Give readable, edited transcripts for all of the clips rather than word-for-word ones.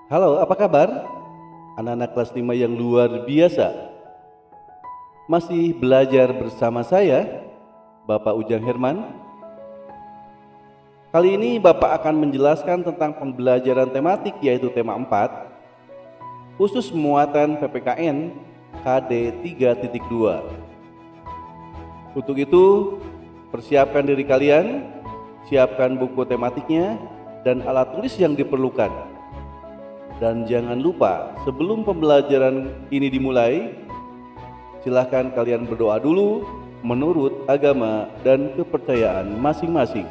Halo, apa kabar? Anak-anak kelas 5 yang luar biasa. Masih belajar bersama saya, Bapak Ujang Herman. Kali ini Bapak akan menjelaskan tentang pembelajaran tematik yaitu tema 4, khusus muatan PPKN KD 3.2. Untuk itu, persiapkan diri kalian, siapkan buku tematiknya dan alat tulis yang diperlukan. Dan jangan lupa, sebelum pembelajaran ini dimulai, silahkan kalian berdoa dulu menurut agama dan kepercayaan masing-masing.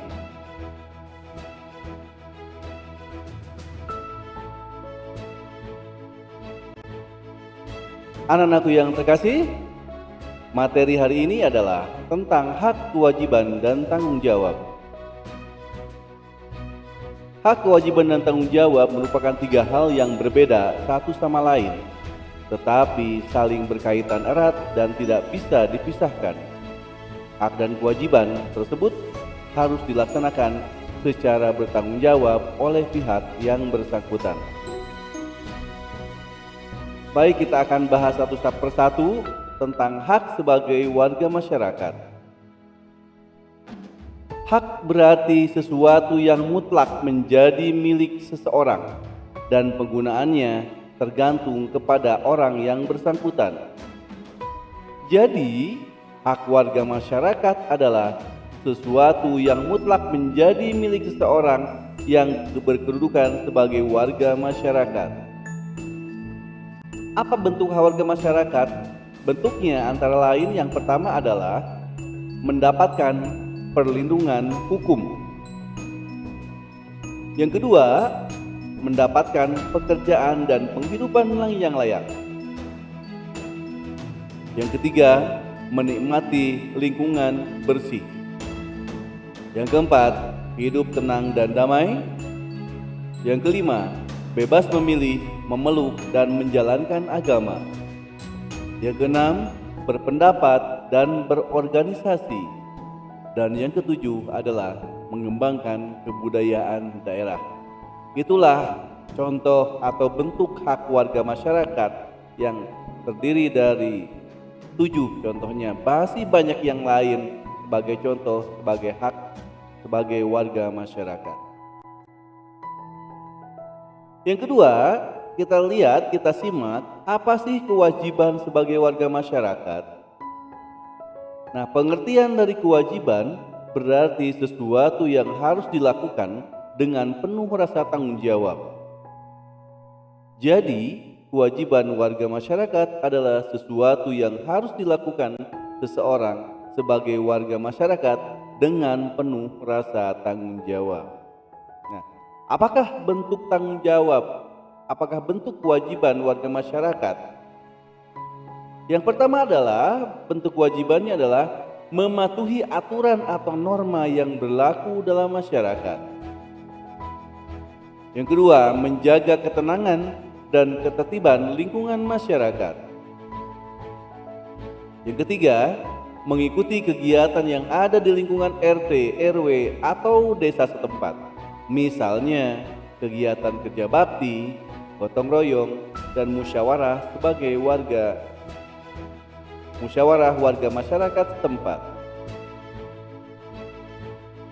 Anak-anakku yang terkasih, materi hari ini adalah tentang hak, kewajiban, dan tanggung jawab. Hak, kewajiban, dan tanggung jawab merupakan 3 hal yang berbeda satu sama lain, tetapi saling berkaitan erat dan tidak bisa dipisahkan. Hak dan kewajiban tersebut harus dilaksanakan secara bertanggung jawab oleh pihak yang bersangkutan. Baik, kita akan bahas satu persatu tentang hak sebagai warga masyarakat. Hak berarti sesuatu yang mutlak menjadi milik seseorang dan penggunaannya tergantung kepada orang yang bersangkutan. Jadi, hak warga masyarakat adalah sesuatu yang mutlak menjadi milik seseorang yang berkedudukan sebagai warga masyarakat. Apa bentuk hak warga masyarakat? Bentuknya antara lain yang pertama adalah mendapatkan perlindungan hukum. Yang kedua, mendapatkan pekerjaan dan penghidupan yang layak. Yang ketiga, menikmati lingkungan bersih. Yang keempat, hidup tenang dan damai. Yang kelima, bebas memilih, memeluk, dan menjalankan agama. Yang keenam, berpendapat dan berorganisasi. Dan yang ketujuh adalah mengembangkan kebudayaan daerah. Itulah contoh atau bentuk hak warga masyarakat yang terdiri dari 7 contohnya. Masih banyak yang lain sebagai contoh sebagai hak sebagai warga masyarakat. Yang kedua, kita simak apa sih kewajiban sebagai warga masyarakat. Nah, pengertian dari kewajiban berarti sesuatu yang harus dilakukan dengan penuh rasa tanggung jawab. Jadi, kewajiban warga masyarakat adalah sesuatu yang harus dilakukan seseorang sebagai warga masyarakat dengan penuh rasa tanggung jawab. Nah, apakah bentuk tanggung jawab? Apakah bentuk kewajiban warga masyarakat? Yang pertama adalah bentuk kewajibannya adalah mematuhi aturan atau norma yang berlaku dalam masyarakat. Yang kedua, menjaga ketenangan dan ketertiban lingkungan masyarakat. Yang ketiga, mengikuti kegiatan yang ada di lingkungan RT, RW, atau desa setempat. Misalnya, kegiatan kerja bakti, gotong royong, dan musyawarah sebagai musyawarah warga masyarakat setempat.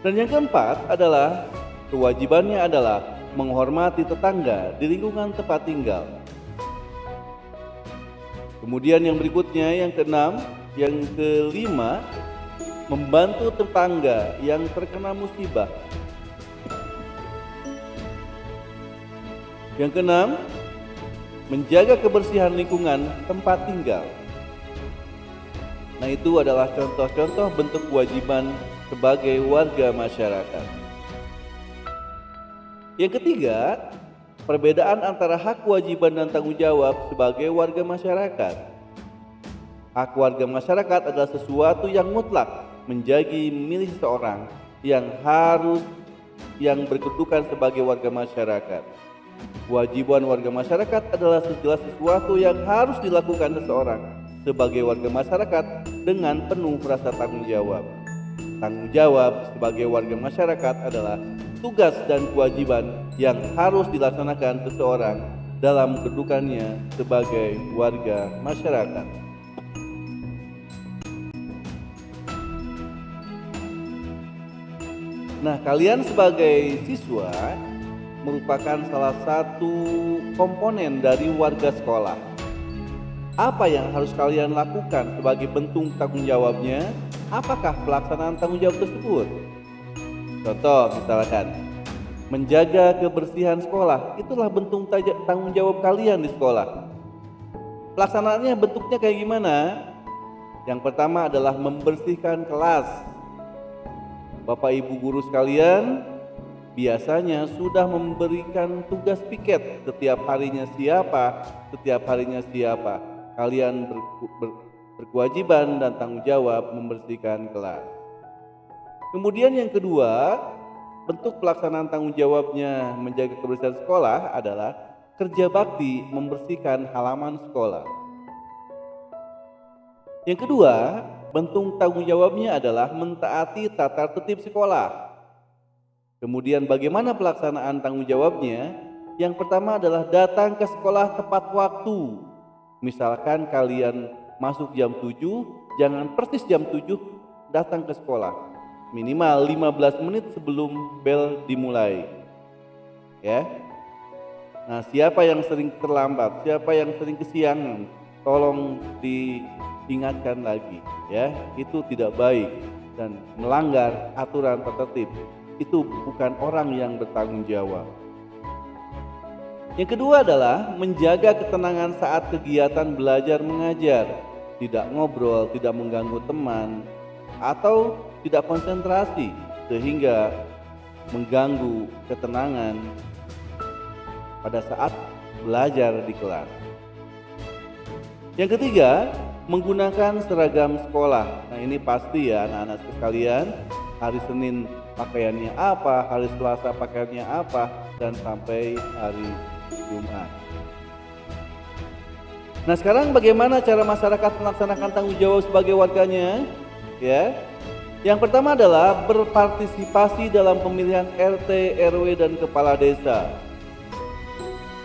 Dan yang keempat adalah kewajibannya adalah menghormati tetangga di lingkungan tempat tinggal. Kemudian yang berikutnya, yang keenam, yang kelima, membantu tetangga yang terkena musibah. Yang keenam, menjaga kebersihan lingkungan tempat tinggal. Nah, itu adalah contoh-contoh bentuk kewajiban sebagai warga masyarakat. Yang ketiga, perbedaan antara hak, kewajiban, dan tanggung jawab sebagai warga masyarakat. Hak warga masyarakat adalah sesuatu yang mutlak menjadi milik seseorang yang berkedudukan sebagai warga masyarakat. Kewajiban warga masyarakat adalah segala sesuatu yang harus dilakukan seseorang sebagai warga masyarakat dengan penuh rasa tanggung jawab. Tanggung jawab sebagai warga masyarakat adalah tugas dan kewajiban yang harus dilaksanakan seseorang dalam kedudukannya sebagai warga masyarakat. Nah, kalian sebagai siswa merupakan salah satu komponen dari warga sekolah. Apa yang harus kalian lakukan sebagai bentuk tanggung jawabnya? Apakah pelaksanaan tanggung jawab tersebut? Contoh misalkan, menjaga kebersihan sekolah, itulah bentuk tanggung jawab kalian di sekolah. Pelaksanaannya bentuknya kayak gimana? Yang pertama adalah membersihkan kelas. Bapak Ibu guru sekalian biasanya sudah memberikan tugas piket setiap harinya siapa. Kalian berkewajiban dan tanggung jawab membersihkan kelas. Kemudian yang kedua, bentuk pelaksanaan tanggung jawabnya menjaga kebersihan sekolah adalah kerja bakti membersihkan halaman sekolah. Yang kedua, bentuk tanggung jawabnya adalah mentaati tata tertib sekolah. Kemudian bagaimana pelaksanaan tanggung jawabnya? Yang pertama adalah datang ke sekolah tepat waktu. Misalkan kalian masuk jam 7, jangan persis jam 7 datang ke sekolah. Minimal 15 menit sebelum bel dimulai. Ya. Nah, siapa yang sering terlambat, siapa yang sering kesiangan, tolong diingatkan lagi, ya. Itu tidak baik dan melanggar aturan tata tertib. Itu bukan orang yang bertanggung jawab. Yang kedua adalah menjaga ketenangan saat kegiatan belajar mengajar, tidak ngobrol, tidak mengganggu teman, atau tidak konsentrasi sehingga mengganggu ketenangan pada saat belajar di kelas. Yang ketiga, menggunakan seragam sekolah. Nah, ini pasti ya anak-anak sekalian, hari Senin pakaiannya apa, hari Selasa pakaiannya apa, dan sampai hari Jumat. Nah, sekarang bagaimana cara masyarakat melaksanakan tanggung jawab sebagai warganya? Ya. Yang pertama adalah berpartisipasi dalam pemilihan RT, RW, dan kepala desa.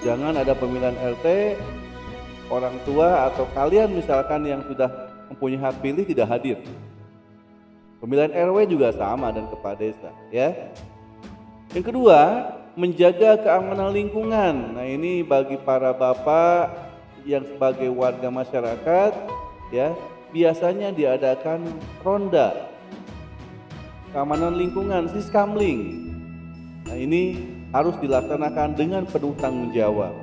Jangan ada pemilihan RT, orang tua atau kalian misalkan yang sudah mempunyai hak pilih tidak hadir. Pemilihan RW juga sama dan kepala desa, ya. Yang kedua, menjaga keamanan lingkungan. Nah, ini bagi para bapak yang sebagai warga masyarakat, ya, biasanya diadakan ronda keamanan lingkungan, siskamling. Nah, ini harus dilaksanakan dengan penuh tanggung jawab.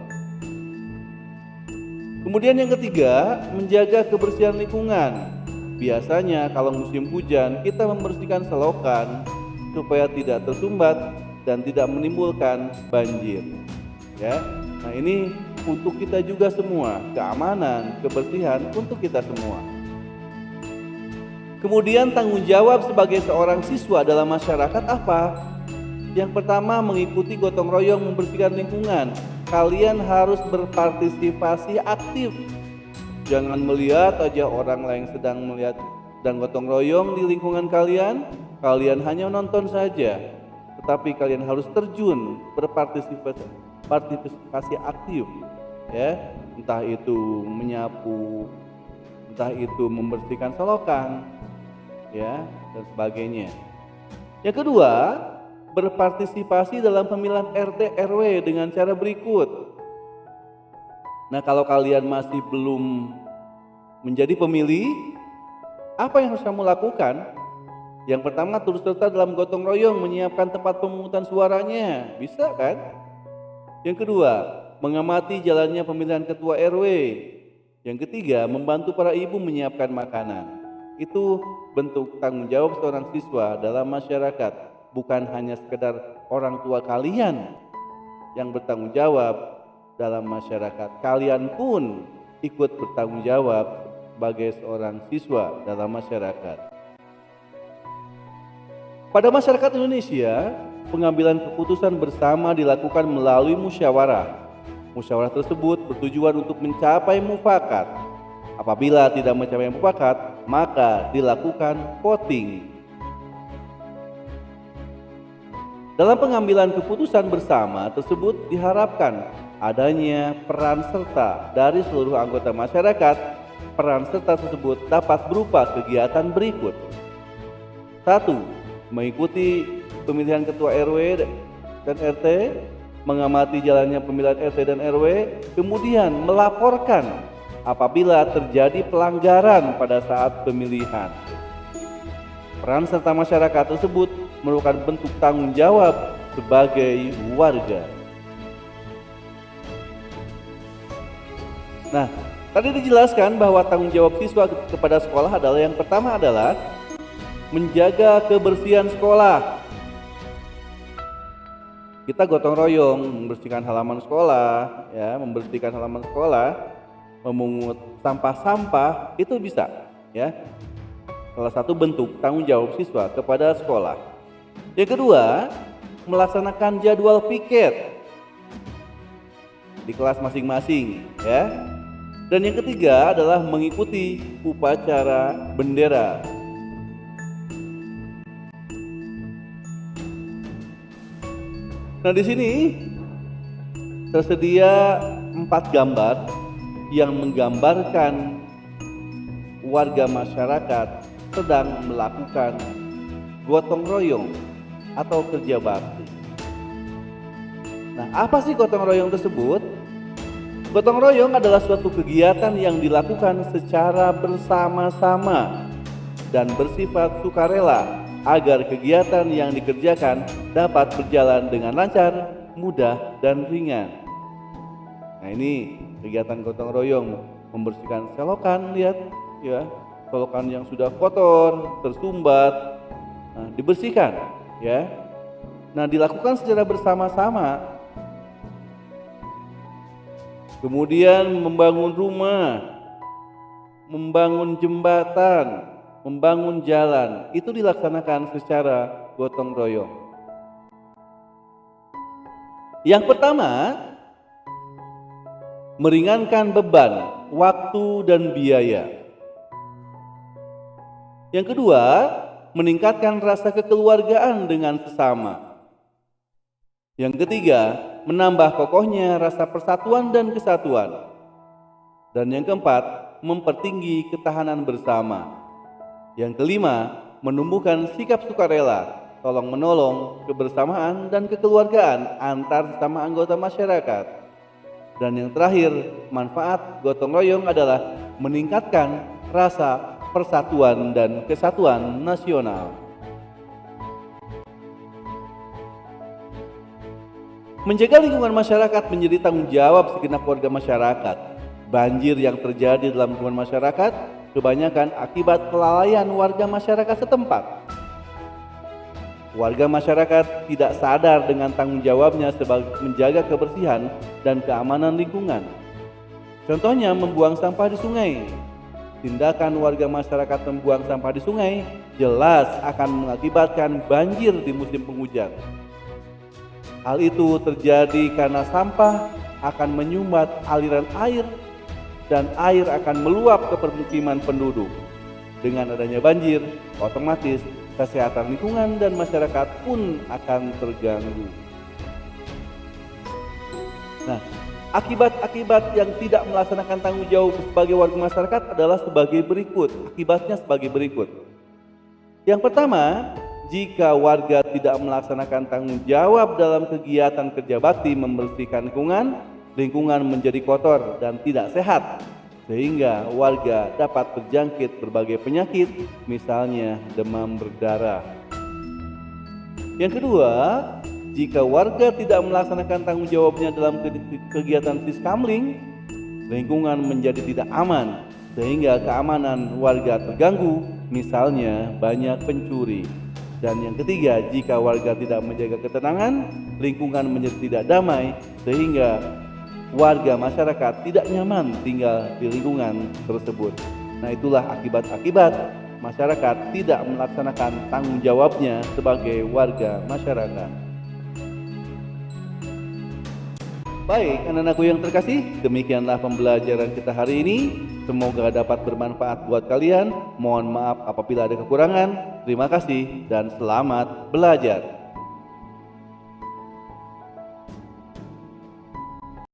Kemudian yang ketiga, menjaga kebersihan lingkungan. Biasanya kalau musim hujan kita membersihkan selokan supaya tidak tersumbat dan tidak menimbulkan banjir. Ya. Nah, ini untuk kita juga semua, keamanan, kebersihan untuk kita semua. Kemudian tanggung jawab sebagai seorang siswa dalam masyarakat apa? Yang pertama, mengikuti gotong royong membersihkan lingkungan. Kalian harus berpartisipasi aktif. Jangan melihat aja orang lain sedang melihat dan gotong royong di lingkungan kalian, kalian hanya menonton saja. Tetapi kalian harus terjun, berpartisipasi aktif, ya. Entah itu menyapu, entah itu membersihkan selokan, ya, dan sebagainya. Yang kedua, berpartisipasi dalam pemilihan RT RW dengan cara berikut. Nah, kalau kalian masih belum menjadi pemilih, apa yang harus kamu lakukan? Yang pertama, turut serta dalam gotong royong menyiapkan tempat pemungutan suaranya. Bisa kan? Yang kedua, mengamati jalannya pemilihan ketua RW. Yang ketiga, membantu para ibu menyiapkan makanan. Itu bentuk tanggung jawab seorang siswa dalam masyarakat. Bukan hanya sekedar orang tua kalian yang bertanggung jawab dalam masyarakat. Kalian pun ikut bertanggung jawab sebagai seorang siswa dalam masyarakat. Pada masyarakat Indonesia, pengambilan keputusan bersama dilakukan melalui musyawarah. Musyawarah tersebut bertujuan untuk mencapai mufakat. Apabila tidak mencapai mufakat, maka dilakukan voting. Dalam pengambilan keputusan bersama tersebut diharapkan adanya peran serta dari seluruh anggota masyarakat. Peran serta tersebut dapat berupa kegiatan berikut. 1. Mengikuti pemilihan ketua RW dan RT, mengamati jalannya pemilihan RT dan RW, kemudian melaporkan apabila terjadi pelanggaran pada saat pemilihan. Peran serta masyarakat tersebut merupakan bentuk tanggung jawab sebagai warga. Nah, tadi dijelaskan bahwa tanggung jawab siswa kepada sekolah adalah yang pertama adalah menjaga kebersihan sekolah. Kita gotong royong membersihkan halaman sekolah, ya, membersihkan halaman sekolah, memungut sampah-sampah itu bisa, ya. Salah satu bentuk tanggung jawab siswa kepada sekolah. Yang kedua, melaksanakan jadwal piket di kelas masing-masing, ya. Dan yang ketiga adalah mengikuti upacara bendera. Nah, di sini tersedia 4 gambar yang menggambarkan warga masyarakat sedang melakukan gotong royong atau kerja bakti. Nah, apa sih gotong royong tersebut? Gotong royong adalah suatu kegiatan yang dilakukan secara bersama-sama dan bersifat sukarela agar kegiatan yang dikerjakan dapat berjalan dengan lancar, mudah, dan ringan. Nah, ini kegiatan gotong royong, membersihkan selokan, lihat ya, selokan yang sudah kotor, tersumbat, nah, dibersihkan, ya. Nah, dilakukan secara bersama-sama. Kemudian membangun rumah, membangun jembatan, membangun jalan, itu dilaksanakan secara gotong royong. Yang pertama, meringankan beban, waktu, dan biaya. Yang kedua, meningkatkan rasa kekeluargaan dengan sesama. Yang ketiga, menambah kokohnya rasa persatuan dan kesatuan. Dan yang keempat, mempertinggi ketahanan bersama. Yang kelima, menumbuhkan sikap sukarela, tolong-menolong, kebersamaan, dan kekeluargaan antar sesama anggota masyarakat. Dan yang terakhir, manfaat gotong royong adalah meningkatkan rasa persatuan dan kesatuan nasional. Menjaga lingkungan masyarakat menjadi tanggung jawab segenap warga masyarakat. Banjir yang terjadi dalam lingkungan masyarakat kebanyakan akibat kelalaian warga masyarakat setempat. Warga masyarakat tidak sadar dengan tanggung jawabnya sebagai menjaga kebersihan dan keamanan lingkungan. Contohnya membuang sampah di sungai. Tindakan warga masyarakat membuang sampah di sungai jelas akan mengakibatkan banjir di musim penghujan. Hal itu terjadi karena sampah akan menyumbat aliran air dan air akan meluap ke permukiman penduduk. Dengan adanya banjir, otomatis kesehatan lingkungan dan masyarakat pun akan terganggu. Nah, akibat-akibat yang tidak melaksanakan tanggung jawab sebagai warga masyarakat adalah sebagai berikut. Akibatnya sebagai berikut. Yang pertama, jika warga tidak melaksanakan tanggung jawab dalam kegiatan kerja bakti membersihkan lingkungan, lingkungan menjadi kotor dan tidak sehat, sehingga warga dapat terjangkit berbagai penyakit, misalnya demam berdarah. Yang kedua, jika warga tidak melaksanakan tanggung jawabnya dalam kegiatan siskamling, lingkungan menjadi tidak aman, sehingga keamanan warga terganggu, misalnya banyak pencuri. Dan yang ketiga, jika warga tidak menjaga ketenangan, lingkungan menjadi tidak damai, sehingga warga masyarakat tidak nyaman tinggal di lingkungan tersebut. Nah, itulah akibat-akibat masyarakat tidak melaksanakan tanggung jawabnya sebagai warga masyarakat. Baik, anak-anakku yang terkasih, demikianlah pembelajaran kita hari ini. Semoga dapat bermanfaat buat kalian. Mohon maaf apabila ada kekurangan. Terima kasih dan selamat belajar.